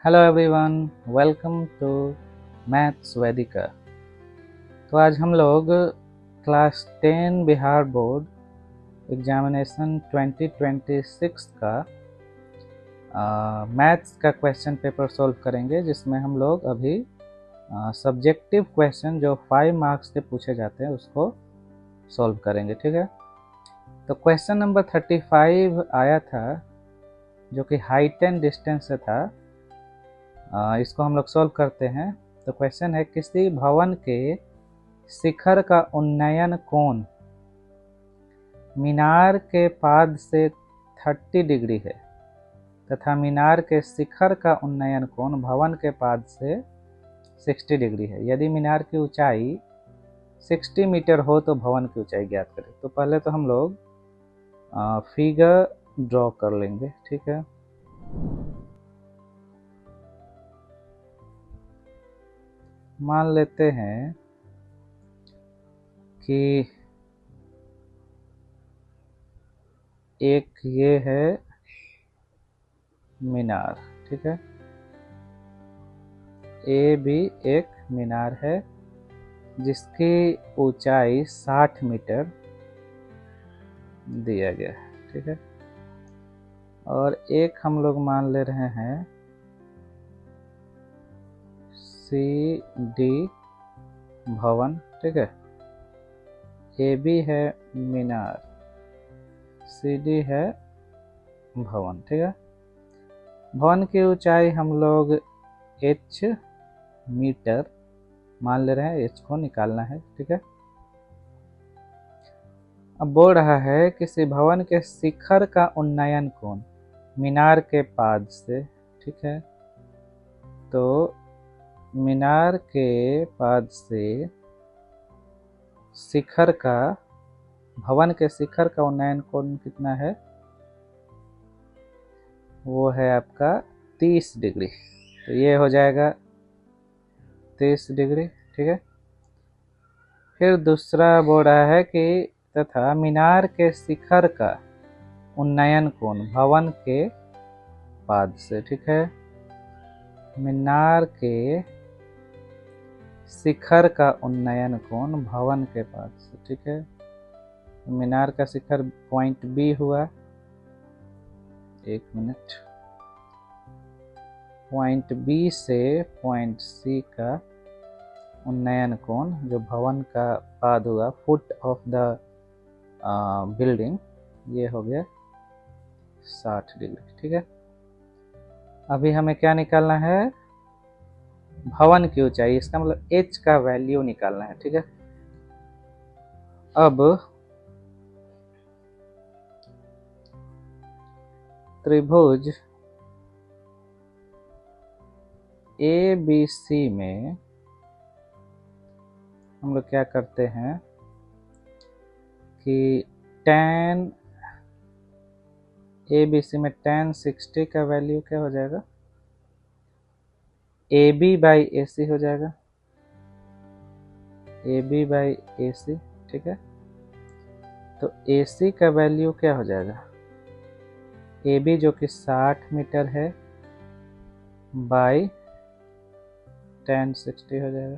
Hello everyone, welcome to maths Vaidika. तो आज हम लोग क्लास 10 बिहार बोर्ड एग्जामिनेशन 2026 का मैथ्स का क्वेश्चन पेपर सॉल्व करेंगे, जिसमें हम लोग अभी सब्जेक्टिव क्वेश्चन जो 5 मार्क्स के पूछे जाते हैं उसको सॉल्व करेंगे। ठीक है, तो क्वेश्चन नंबर 35 आया था जो कि हाइट एंड डिस्टेंस से था। इसको हम लोग सॉल्व करते हैं। तो क्वेश्चन है, किसी भवन के शिखर का उन्नयन कोण मीनार के पाद से 30 डिग्री है तथा मीनार के शिखर का उन्नयन कोण भवन के पाद से 60 डिग्री है। यदि मीनार की ऊंचाई 60 मीटर हो तो भवन की ऊंचाई ज्ञात करें। तो पहले तो हम लोग फिगर ड्रॉ कर लेंगे। ठीक है, मान लेते हैं कि एक ये है मीनार। ठीक है, ए भी एक मीनार है जिसकी ऊंचाई 60 मीटर दिया गया है। ठीक है, और एक हम लोग मान ले रहे हैं सी डी भवन। ठीक है, ए बी है मीनार, सी डी है भवन। ठीक है, भवन की ऊंचाई हम लोग h मीटर मान ले रहे हैं, h को निकालना है। ठीक है, अब बोल रहा है किसी भवन के शिखर का उन्नयन कोण मीनार के पाद से। ठीक है, तो मीनार के पाद से शिखर का, भवन के शिखर का उन्नयन कोण कितना है? वो है आपका 30 डिग्री। तो ये हो जाएगा 30 डिग्री। ठीक है, फिर दूसरा बोल रहा है कि तथा मीनार के शिखर का उन्नयन कोण भवन के पाद से। ठीक है, मीनार के शिखर का उन्नयन कोण भवन के पाद से। ठीक है, मीनार का शिखर पॉइंट बी हुआ, एक मिनट, पॉइंट बी से पॉइंट सी का उन्नयन कोण जो भवन का पाद हुआ, फुट ऑफ द बिल्डिंग, ये हो गया 60 डिग्री। ठीक है, अभी हमें क्या निकालना है? भवन की ऊंचाई, इसका मतलब h का वैल्यू निकालना है। ठीक है, अब त्रिभुज ABC में हम लोग क्या करते हैं कि tan ABC में tan 60 का वैल्यू क्या हो जाएगा? AB बाई AC हो जाएगा, AB बाई AC। ठीक है, तो AC का वैल्यू क्या हो जाएगा? AB जो कि 60 मीटर है बाई tan 60 हो जाएगा।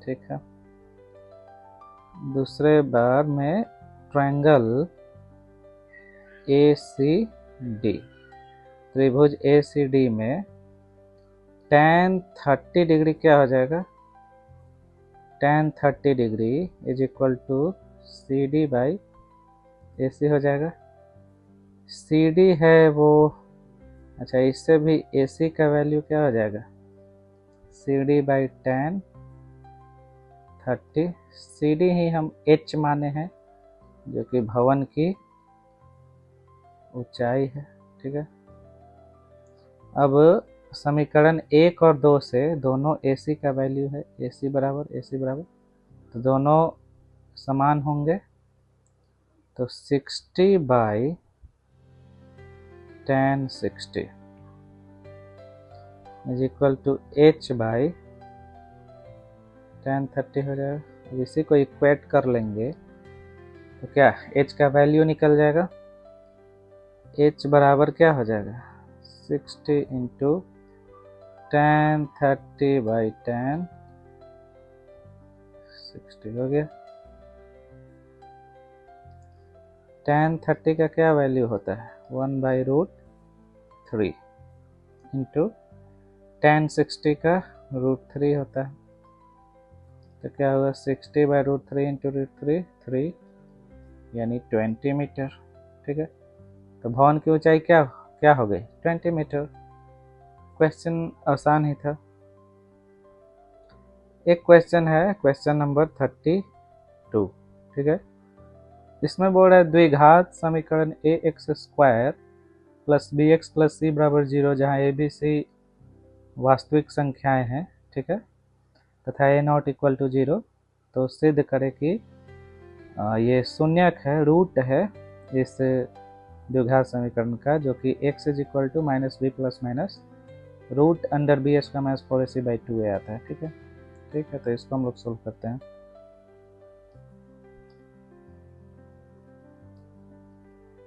ठीक है, दूसरे बार में ट्रायंगल ACD, त्रिभुज ACD में tan 30 डिग्री क्या हो जाएगा? tan 30 degree is equal to CD by AC हो जाएगा। CD है वो, अच्छा, इससे भी AC का वैल्यू क्या हो जाएगा? CD बाई tan 30, CD ही हम H माने हैं जो कि भवन की ऊंचाई है। ठीक है, अब समीकरण 1 और 2 से दोनों AC का वैल्यू है, AC बराबर, तो दोनों समान होंगे। तो 60 by tan 60 is equal to H by tan 30 हो जाएगा। अब इसी को इक्वेट कर लेंगे तो क्या H का वैल्यू निकल जाएगा? H बराबर क्या हो जाएगा? 60 इंटू tan 30/10 60 हो गया। tan 30 का क्या वैल्यू होता है 1/√3 इंटू tan 60 का √3 होता है, तो क्या होगा 60/√3 इंटू √3 3 यानी 20 मीटर। ठीक है, तो भवन की ऊंचाई क्या क्या हो गई 20 मीटर। क्वेश्चन आसान ही था। एक क्वेश्चन है क्वेश्चन नंबर 32। ठीक है, इसमें बोल रहा है द्विघात समीकरण ax² plus bx plus c बराबर 0 जहाँ a b c वास्तविक संख्याएं हैं। ठीक है, तथा a0 इक्वल टू 0, तो सिद्ध करें कि ये शून्यक है, रूट है इस द्विघात समीकरण का, जो कि x is equal to minus B plus minus root under B H का माइनस 4ac/2a आता है। ठीक है, ठीक है, तो इसको हम लोग सोल्व करते हैं।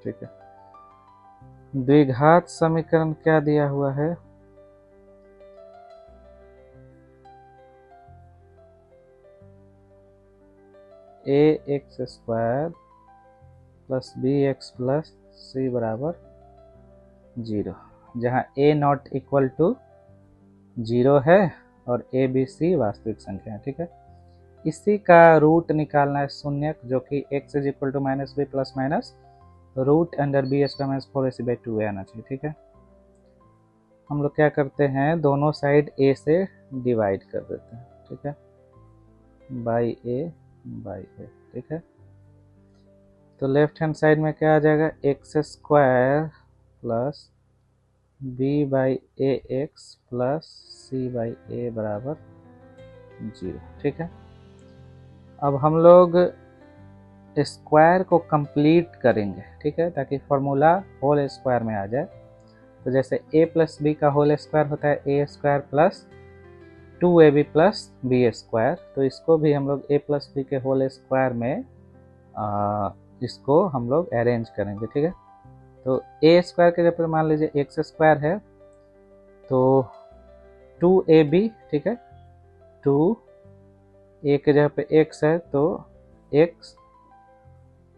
ठीक है, द्विघात समीकरण क्या दिया हुआ है ax² plus bx plus c बराबर 0, जहाँ a0 इक्वल टू 0 है और a b c वास्तविक संख्या है। ठीक है, इसी का रूट निकालना है शून्यक, जो कि x is equal to minus B plus minus root under B H का माइनस 4ac/2a आना चाहिए। ठीक है, हम लोग क्या करते हैं दोनों साइड a से डिवाइड कर देते हैं। ठीक है, बाई a बाई a। ठीक है, तो लेफ्ट हैंड साइड में क्या आ जाएगा x² plus b/ax plus c/a बराबर 0। ठीक है, अब हम लोग स्क्वायर को कंप्लीट करेंगे। ठीक है, ताकि फॉर्मूला होल स्क्वायर में आ जाए। तो जैसे a प्लस बी का होल स्क्वायर होता है a² plus 2ab plus b², तो इसको भी हम लोग a प्लस बी के होल स्क्वायर में इसको हम लोग अरेंज करेंगे। ठीक है, तो a² के जगह पर मान लीजिए x² है, तो 2ab। ठीक है, 2a के जगह पे x है तो x,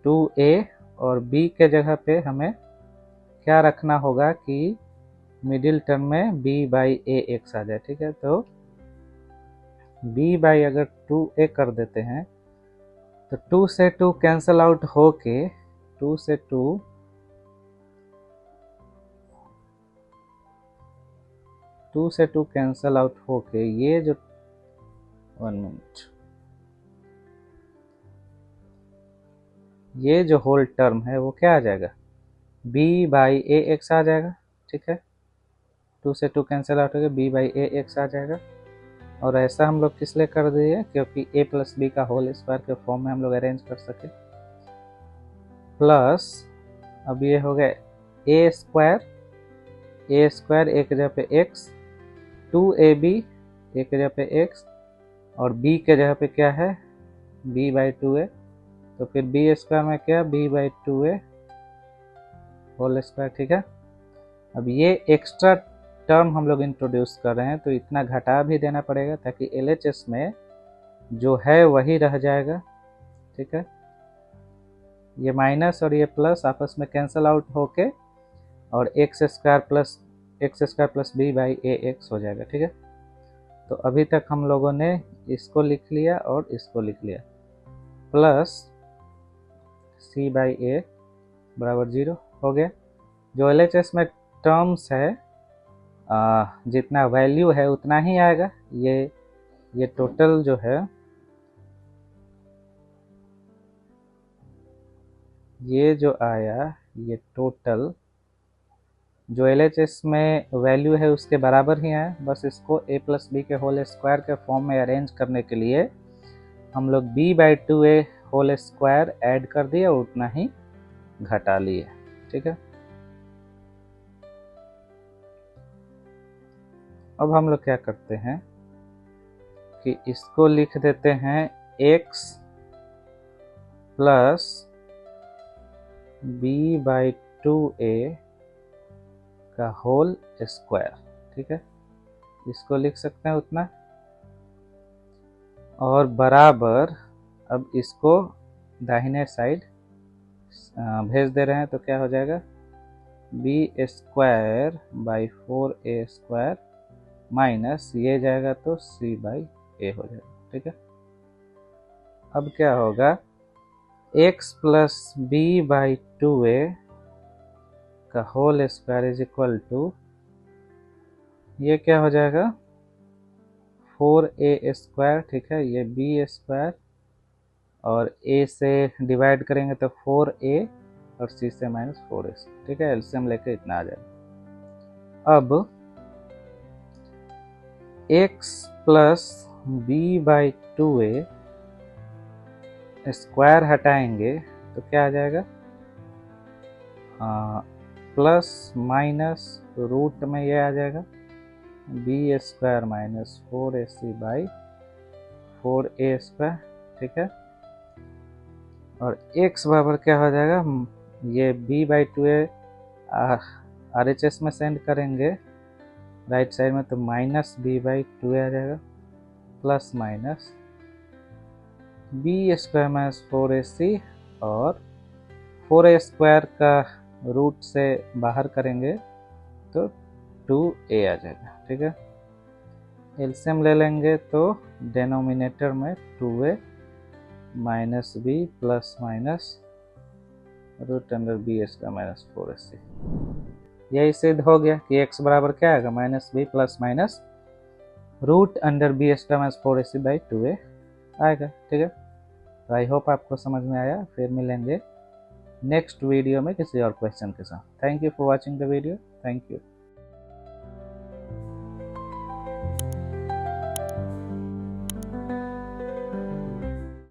2a और b के जगह पे हमें क्या रखना होगा कि मिडिल टर्म में b/ax आ जाए। ठीक है, तो b/ अगर 2a कर देते हैं तो 2 से 2 कैंसल आउट होके 2 से 2 कैंसल आउट होके ये जो 1 मिनट, ये जो होल टर्म है वो क्या आ जाएगा b/ax आ जाएगा। ठीक है, 2 से 2 कैंसिल आउट होकर b/ax आ जाएगा। और ऐसा हम लोग किस लिए कर दिए, क्योंकि a प्लस बी का होल स्क्वायर के फॉर्म में हम लोग अरेंज कर सके। प्लस अब ये हो गया a² a के जगह पे x, 2ab a के जगह पे x और b के जगह पे क्या है b/2a, तो फिर b² में क्या b/2a होल स्क्वायर। ठीक है, अब ये एक्स्ट्रा टर्म हम लोग इंट्रोड्यूस कर रहे हैं, तो इतना घटा भी देना पड़ेगा ताकि LHS में जो है वही रह जाएगा। ठीक है, ये माइनस और ये प्लस आपस में कैंसल आउट होके और x² प्लस b/ax हो जाएगा। ठीक है, तो अभी तक हम लोगों ने इसको लिख लिया और इसको लिख लिया, प्लस c/a बराबर 0 हो गया। जो LHS में टर्म्स है जितना वैल्यू है उतना ही आएगा। ये टोटल जो है, ये जो आया, ये टोटल जो LHS में वैल्यू है उसके बराबर ही आया। बस इसको a प्लस बी के होल स्क्वायर के फॉर्म में अरेंज करने के लिए हम लोग b/2a होल स्क्वायर ऐड कर दिए और उतना ही घटा लिए। ठीक है, अब हम लोग क्या करते हैं कि इसको लिख देते हैं x प्लस b/2a का होल स्क्वायर। ठीक है, इसको लिख सकते हैं उतना, और बराबर अब इसको दाहिने साइड भेज दे रहे हैं तो क्या हो जाएगा, B square by 4a² minus ये जाएगा तो c बाई ए हो जाएगा। ठीक है, अब क्या होगा, x plus B by 2a का whole square is equal to, ये क्या हो जाएगा 4a²। ठीक है, ये b² और a से डिवाइड करेंगे तो 4a और c से माइनस 4a। ठीक है, एलसीएम लेके इतना आ जाएगा। अब x plus B by 2a square हटाएंगे तो क्या आ जाएगा, प्लस माइनस रूट में ये आ जाएगा b² minus 4ac by 4a²। ठीक है, और x बराबर क्या हो जाएगा, ये b बाई 2a RHS में सेंड करेंगे राइट साइड में तो माइनस b बाई 2a आ जाएगा, plus minus b² minus 4ac और 4a² का रूट से बाहर करेंगे तो 2a आ जाएगा। ठीक है, एलसीएम ले लेंगे तो डिनोमिनेटर में 2a minus b plus minus root under b² minus 4ac। यही सिद्ध हो गया कि x बराबर क्या आएगा, minus b plus minus root under b² minus 4ac by 2a आएगा। ठीक है, तो आई होप आपको समझ में आया। फिर मिलेंगे नेक्स्ट वीडियो में किसी और क्वेश्चन के साथ। Thank you for watching the video. Thank you.